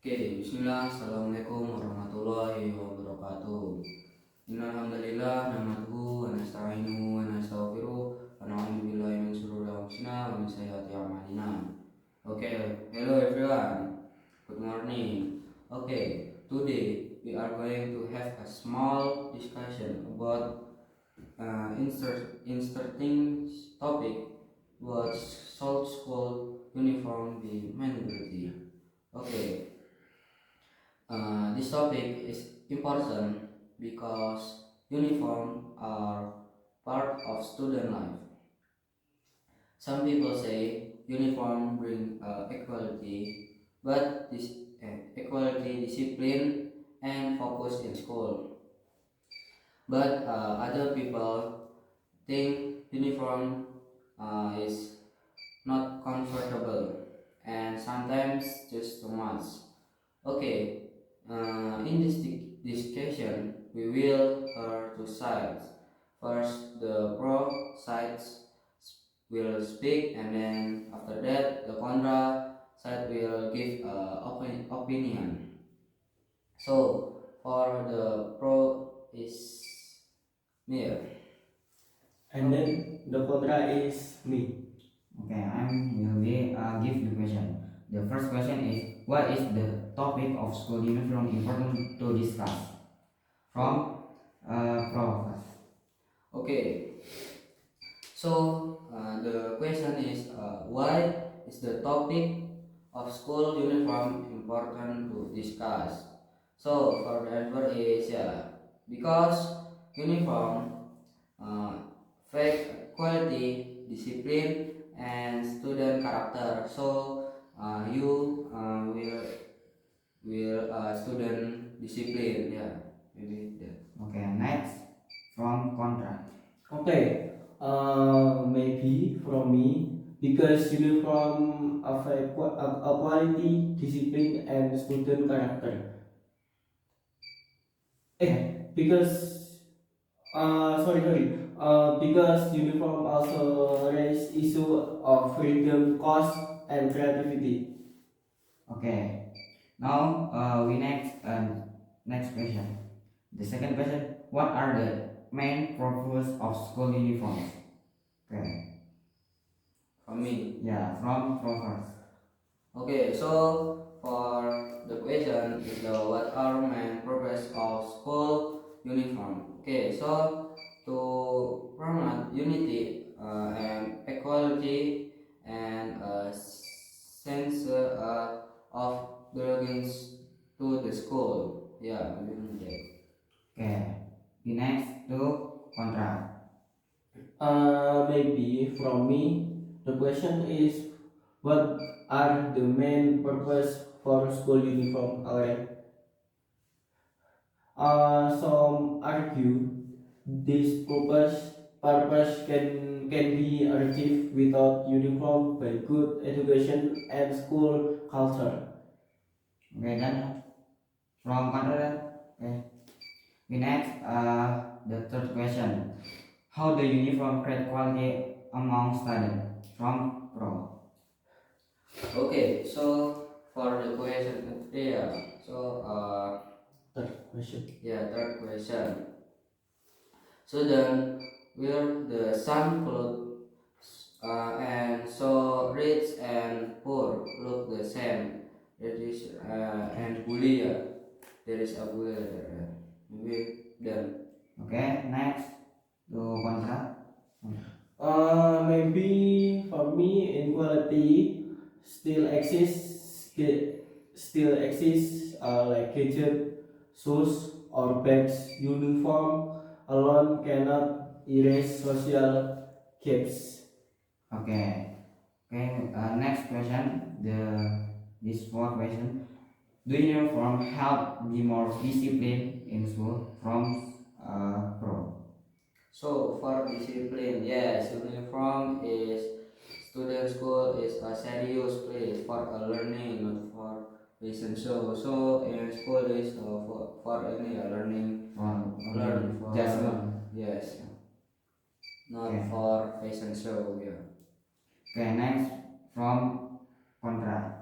Oke, bismillah, assalamualaikum warahmatullahi wabarakatuh. Innalhamdulillah, nahmaduhu wa nasta'inuhu wa nastaghfiruh wa na'udzu billahi min shururi anfusina wa min sayyiati a'malina. Hello everyone. Good morning. Today we are going to have a small discussion about interesting topic. What should school uniform be mandatory? Okay. This topic is important because uniform are part of student life. Some people say uniform bring equality, but this equality, discipline, and focus in school. But other people think uniform is not comfortable and sometimes just too much. Okay, in this discussion, we will hear two sides. First, the pro sides will speak, and then after that, the contra side will give opinion. So, for the pro is Mir. And then the contra is me. Okay, I will give the question. The first question is, what is the topic of school uniform important to discuss? From Prof. Okay. So the question is, why is the topic of school uniform important to discuss? So for the answer is because uniform affect quality, discipline, and student character. So you will student discipline, maybe that. Okay, next from Contra. Okay, maybe from me because uniform affect quality, discipline, and student character. Because because uniform also raise issue of freedom, cost, and creativity. Okay, now we next question. The second question, what are the main purpose of school uniforms? Okay, From me. yeah, from Prof. Okay, so for the question is what are main purpose of school uniform? Okay, so to promote unity and equality and a sense of belongings to the school. Yeah, maybe that. Okay, the next to Contra. Maybe from me, the question is what are the main purpose for school uniform? Alright. Some argue this purpose can be achieved without uniform by good education and school culture. Okay, then from Contra. Okay, the next the third question. How the uniform create quality among students? From Pro. Okay, so for the question, Third question. third question. So then, wear the same clothes, and so rich and poor look the same. That is and bully. There is a bully there. Maybe then. Okay, next to Contra. Maybe for me, inequality still exists. Still exists like gadget, shoes, or bags. Uniform alone cannot erase social gaps. Okay. Okay. Next question. This fourth question. Do uniform help be more disciplined in school? From Pro. So for discipline, yes, uniform is student school is a serious place for a learning, not for fashion show. So in school is for any learning, learn for Just learn. yes, not Okay. for fashion show. Yeah. Okay. Next from Contra.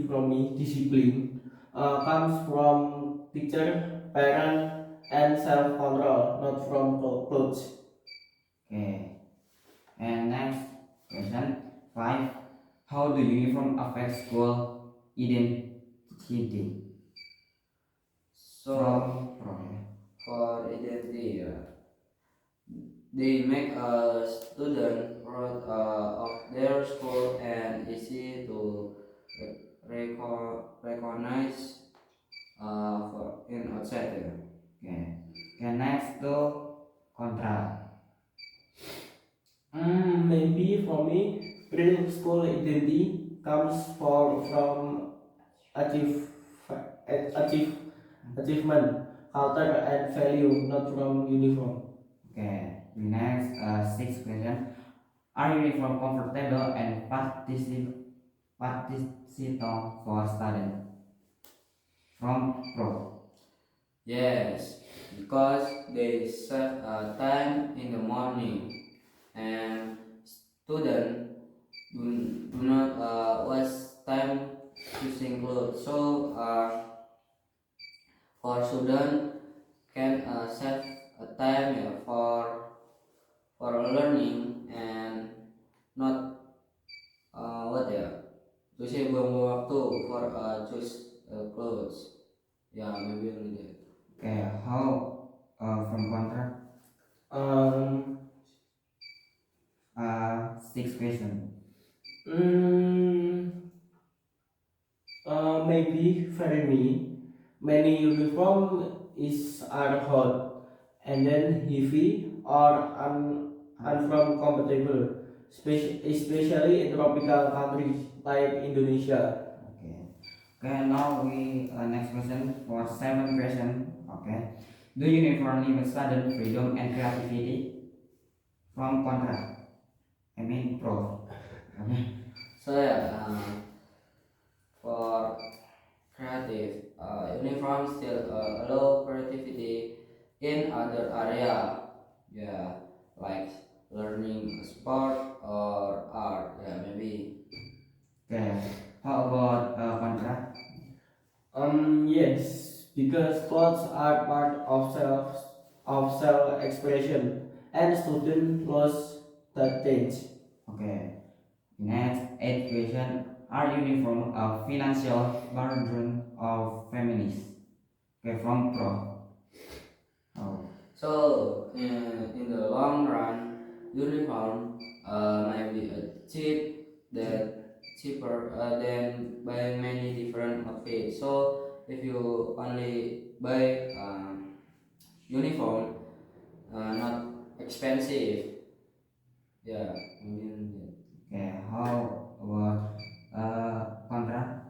from me, discipline, comes from teacher, parent, and self-control, not from clothes. Okay. And next question 5. How do uniform affect school identity? So From Pro. for identity, they make a student proud of their school and easy to recognize for in outside. Okay. Okay, next to contra. Maybe for me, real school identity comes from achieve, achieve, achievement, culture, and value, not from uniform. Okay. The next sixth question. Are uniform comfortable and participant for student? From Pro. Yes, because they set a time in the morning and students do not waste time choosing clothes. So for student can save a time for learning and not what ya to save buang waktu for choose clothes. Yeah, maybe only that. Okay. How from contra? Um, Sixth question. mm, Maybe for me, many uniform is are hot and then heavy or uncomfortable, especially in tropical countries like Indonesia. Okay. Okay, now we next question for seven question. Okay. Do uniform limit student freedom and creativity? From contra. I mean pro. Okay. So yeah, for creative, uniform still allow creativity in other area. Yeah, like learning a sport or art. Yeah, maybe. Okay. How about contra? Yes, because clothes are part of self expression, and student lost that change. Okay. Next eighth question. Are uniform a financial burden of families? Okay, from pro. Oh. So in the long run, uniform might be cheaper than buying many different outfits. So if you only buy uniform, not expensive. Yeah, I mean, Okay. How about contra?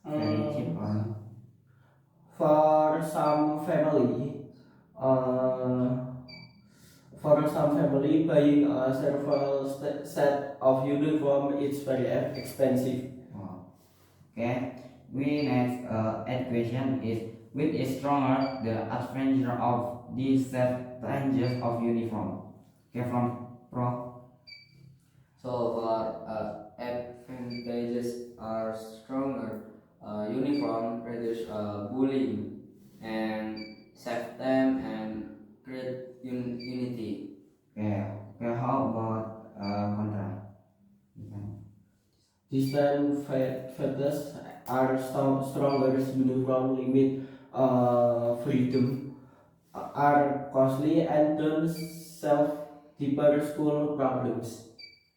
Very cheap Um, or for some family, uh, buying a several set of uniform is very expensive. oh. Okay. We next eighth question is which is stronger the adventure of these set ranges of uniform? Okay, from pro. so for advantages are stronger. Uniform reduce bullying and save time and create unity. Okay. Okay. How about contra? Distant factors are stronger uniform limit freedom, are costly and don't solve deeper school problems.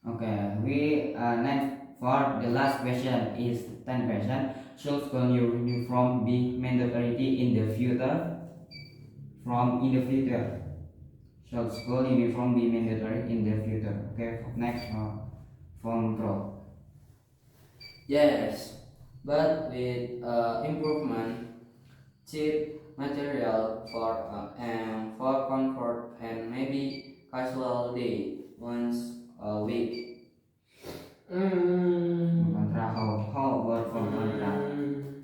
Okay, we next for the last question is 10 question. Should school uniform be mandatory in the future? From in the future, should school uniform be mandatory in the future? Okay, next from pro. Yes, but with improvement, cheap material for comfort and maybe casual day once a week. Mm, Contra, how about from contra? mm,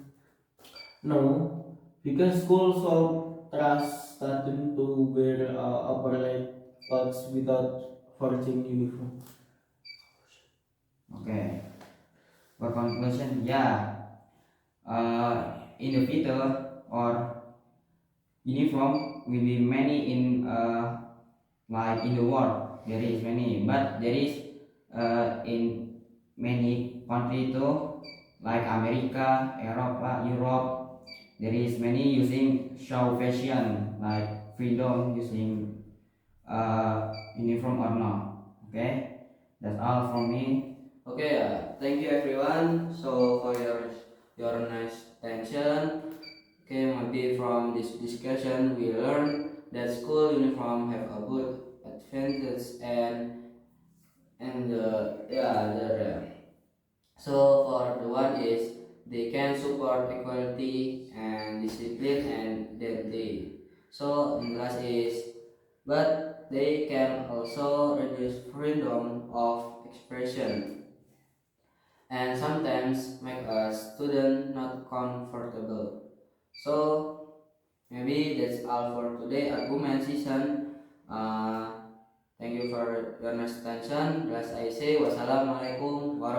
no, because schools all trust students to wear appropriate clothes without forcing uniform. Okay, For conclusion, yeah, in the future or uniform will be many in like in the world. There is many, but there is in many country too, like America, Europe. There is many using show fashion like freedom using uniform or not. Okay, that's all from me. Okay, thank you everyone. So for your nice attention. Okay, maybe from this discussion we learn that school uniform have a good advantage and yeah so for the one is they can support equality and discipline and identity. So the last is but they can also reduce freedom of expression and sometimes make a student not comfortable. So maybe that's all for today argument season. Thank you for your nice attention. As I say, wassalamualaikum warahmatullahi